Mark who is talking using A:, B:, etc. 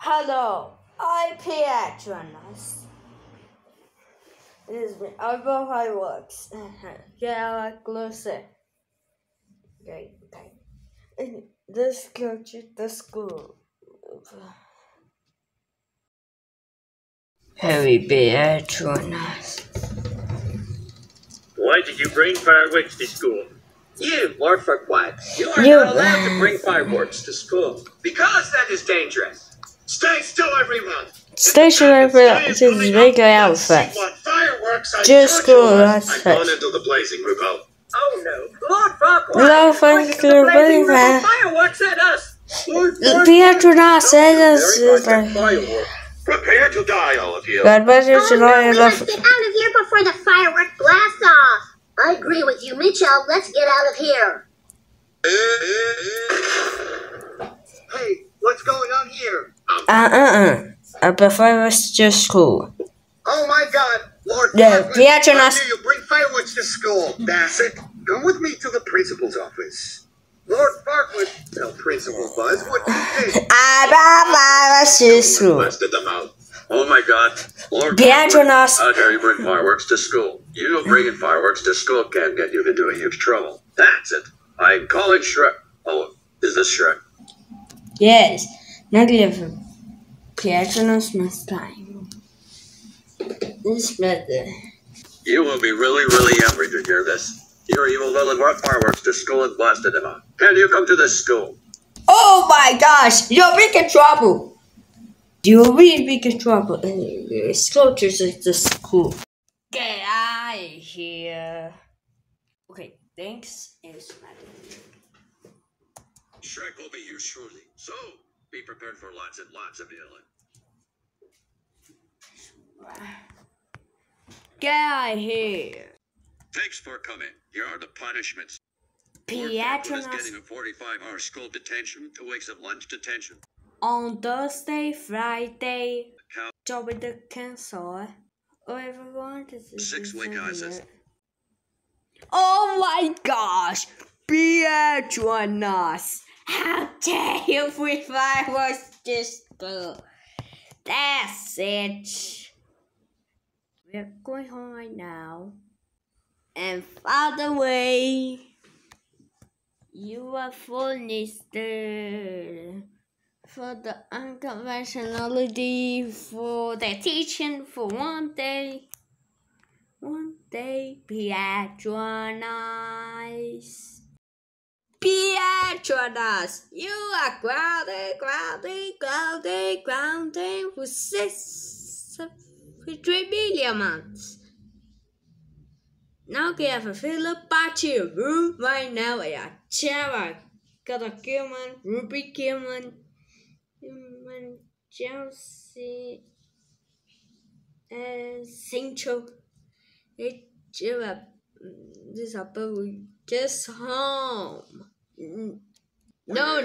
A: Hello, I'm Piatronus. This is our fireworks. Yeah, closer. Okay. This go to the school. Harry Piatronus.
B: Why did you bring fireworks to school? You, Lord Farquaad, you are not allowed to bring fireworks to school. Because that is dangerous. Stay still, everyone.
A: Stay still, everyone. This is regular outfit. Just school outfit.
B: I'm going into the blazing revolt. Oh no, Lord Farquaad!
A: Lord Farquaad,
B: fireworks at us.
A: Piatronus said us.
B: Prepare to die, all of you.
A: God bless you,
C: Let's get out of here before the firework blasts off. I agree with you, Mitchell. Let's get out of here.
B: Hey, what's going on here?
A: I prefer us just school.
B: Oh my God, Lord
A: Piatronus.
B: Why do you bring fireworks to school? Bassett, come with me to the principal's office. Lord Farquaad, tell Principal Buzz what you did. Busted them out. Oh my God, Lord
A: Piatronus.
B: How dare you bring fireworks to school? You bringing fireworks to school can get you into a huge trouble. That's it. I'm calling Shrek. Oh, is this Shrek?
A: Yes. Negative. Piatronus must time. This better.
B: You will be really, really angry to hear this. Your evil villain brought fireworks to school and blasted them out. Can you come to this school?
A: Oh my gosh! You're big trouble! You're really big trouble. Sculptures at the school. Get out of here. Okay, thanks.
B: Shrek will be here shortly, so be prepared for lots and lots of yelling.
A: Get out of here.
B: Thanks for coming. Here are the punishments.
A: Piatronus.
B: Getting a 45-hour school detention, 2 weeks of lunch detention.
A: On Thursday, Friday, job with the cancel. Oh, everyone, this is
B: 6-week ISIS.
A: Oh my gosh, Piatronus! How dare you bring fireworks to school? That's it. We're going home right now. And by the way, you are fully stirred for the unconventionality for the teaching for one day. One day, Piatronus. Piatronus, you are grounded for 3 million months. Now we have a fill party room right now. Chava, got a Gilman, Ruby Gilman, Chelsea, and Cincho. This is a just home. No.